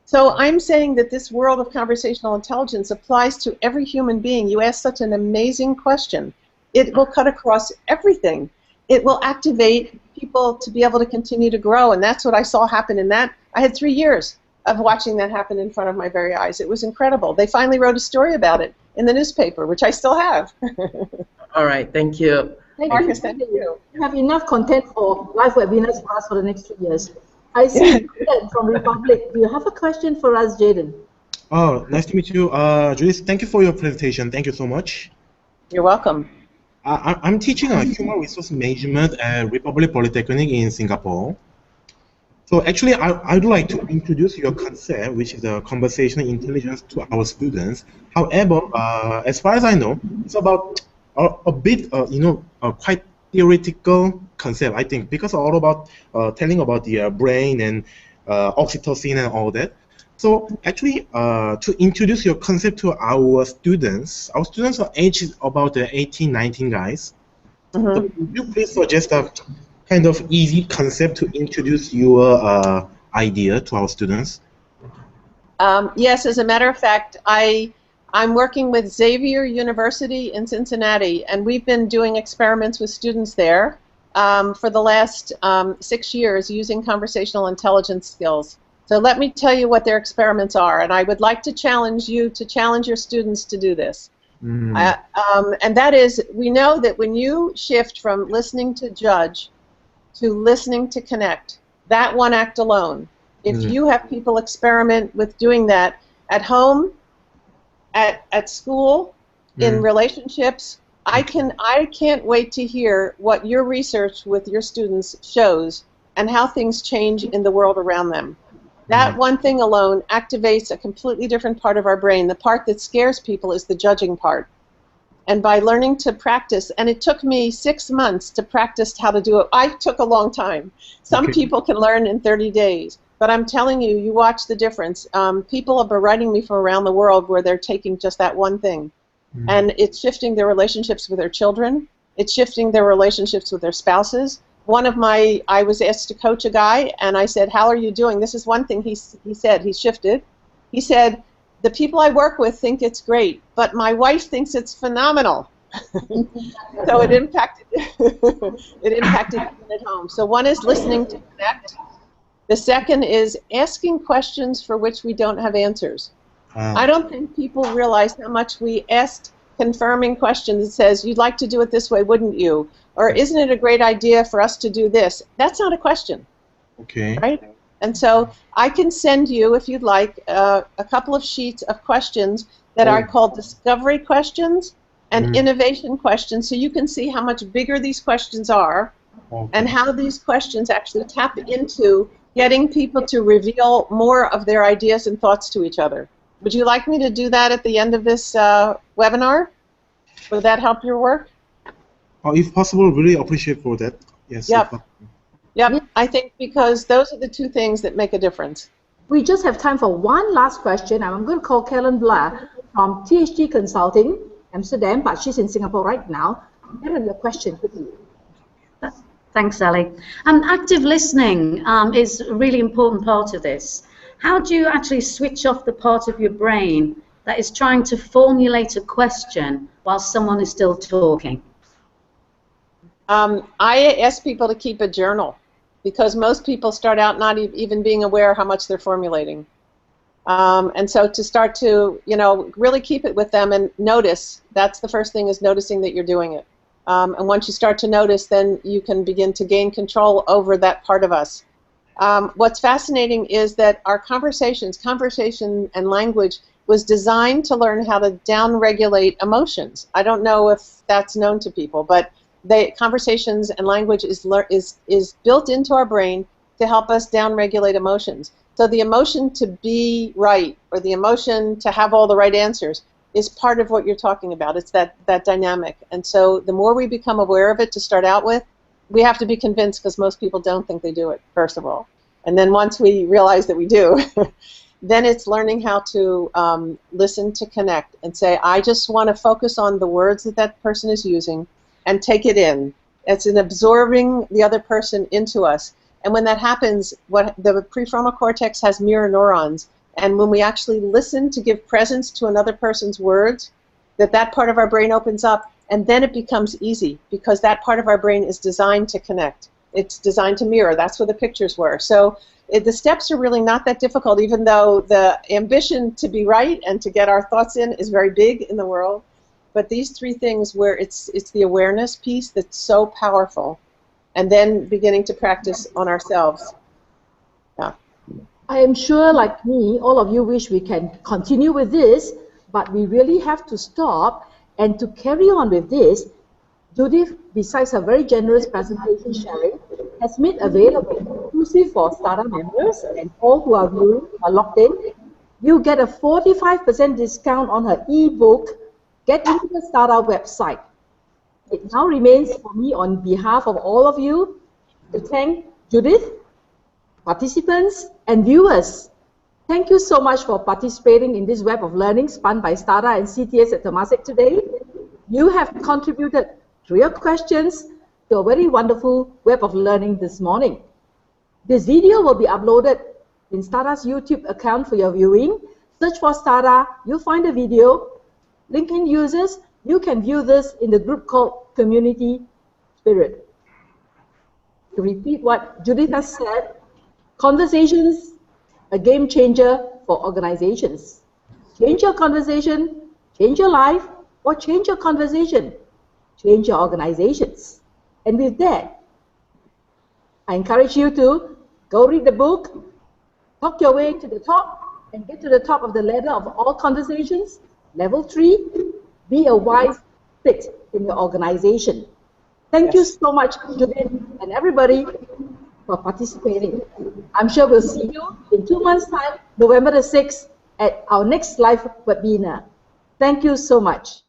So I'm saying that this world of conversational intelligence applies to every human being. You asked such an amazing question. It will cut across everything. It will activate people to be able to continue to grow, and that's what I saw happen in that. I had 3 years of watching that happen in front of my very eyes. It was incredible. They finally wrote a story about it in the newspaper, which I still have. All right, thank you. Marcus, thank you. You have enough content for live webinars for us for the next 3 years. I see Jaden from Republic. Do you have a question for us, Jaden? Oh, nice to meet you. Judith, thank you for your presentation. Thank you so much. You're welcome. I'm teaching human resource management at Republic Polytechnic in Singapore. So actually, I'd like to introduce your concept, which is conversational intelligence, to our students. However, as far as I know, it's about a bit, quite theoretical concept, I think, because all about telling about the brain and oxytocin and all that. So actually, to introduce your concept to our students are aged about 18, 19 guys. Mm-hmm. So could you please suggest a kind of easy concept to introduce your idea to our students? Yes, as a matter of fact, I'm working with Xavier University in Cincinnati, and we've been doing experiments with students there for the last 6 years using conversational intelligence skills. So let me tell you what their experiments are, and I would like to challenge you to challenge your students to do this. And that is, we know that when you shift from listening to judge to listening to connect, that one act alone, if you have people experiment with doing that at home, at school, in relationships, I can't wait to hear what your research with your students shows and how things change in the world around them. That one thing alone activates a completely different part of our brain. The part that scares people is the judging part. And by learning to practice, and it took me 6 months to practice how to do it. I took a long time. Some people can learn in 30 days. But I'm telling you, you watch the difference. People have been writing me from around the world where they're taking just that one thing. And it's shifting their relationships with their children. It's shifting their relationships with their spouses. I was asked to coach a guy, and I said, how are you doing? This is one thing he said. He shifted. He said, the people I work with think it's great, but my wife thinks it's phenomenal. So it impacted even at home. So one is listening to connect. The second is asking questions for which we don't have answers. I don't think people realize how much we asked confirming questions that says, you'd like to do it this way, wouldn't you? Or isn't it a great idea for us to do this? That's not a question. Okay. Right? And so I can send you, if you'd like, a couple of sheets of questions that are called discovery questions and innovation questions, so you can see how much bigger these questions are and how these questions actually tap into getting people to reveal more of their ideas and thoughts to each other. Would you like me to do that at the end of this webinar? Would that help your work? If possible, really appreciate for that. Yes. Yep. I think because those are the two things that make a difference. We just have time for one last question. I'm going to call Karen Blair from THG Consulting, Amsterdam, but she's in Singapore right now. Karen, your question quickly. Thanks, Sally. Active listening is a really important part of this. How do you actually switch off the part of your brain that is trying to formulate a question while someone is still talking? I ask people to keep a journal because most people start out not even being aware how much they're formulating. And so to start to, really keep it with them and notice, that's the first thing, is noticing that you're doing it. And once you start to notice, then you can begin to gain control over that part of us. What's fascinating is that our conversation and language was designed to learn how to down-regulate emotions. I don't know if that's known to people, but conversations and language is built into our brain to help us down-regulate emotions. So the emotion to be right, or the emotion to have all the right answers, is part of what you're talking about. It's that dynamic. And so the more we become aware of it to start out with, we have to be convinced, because most people don't think they do it, first of all. And then once we realize that we do, then it's learning how to listen to connect and say, I just want to focus on the words that person is using and take it in. It's an absorbing the other person into us. And when that happens, the prefrontal cortex has mirror neurons. And when we actually listen to give presence to another person's words, that part of our brain opens up, and then it becomes easy, because that part of our brain is designed to connect. It's designed to mirror. That's where the pictures were. So the steps are really not that difficult, even though the ambition to be right and to get our thoughts in is very big in the world. But these three things, where it's the awareness piece that's so powerful, and then beginning to practice on ourselves. Yeah. I am sure, like me, all of you wish we can continue with this, but we really have to stop. And to carry on with this, Judith, besides her very generous presentation sharing, has made available, inclusive for STADA members and all who are viewing or logged in, you get a 45% discount on her ebook, Get Into the STADA website. It now remains for me, on behalf of all of you, to thank Judith, participants, and viewers. Thank you so much for participating in this web of learning spun by STADA and CTS at Temasek today. You have contributed through your questions to a very wonderful web of learning this morning. This video will be uploaded in STADA's YouTube account for your viewing. Search for STADA, you'll find the video. LinkedIn users, you can view this in the group called Community Spirit. To repeat what Judith has said, conversations, a game changer for organizations. Change your conversation, change your life, or change your conversation, change your organizations. And with that, I encourage you to go read the book, talk your way to the top, and get to the top of the ladder of all conversations. Level 3, be a wise fit in your organization. Thank you so much, Judith, and everybody, for participating. I'm sure we'll see you in 2 months' time, November the 6th, at our next live webinar. Thank you so much.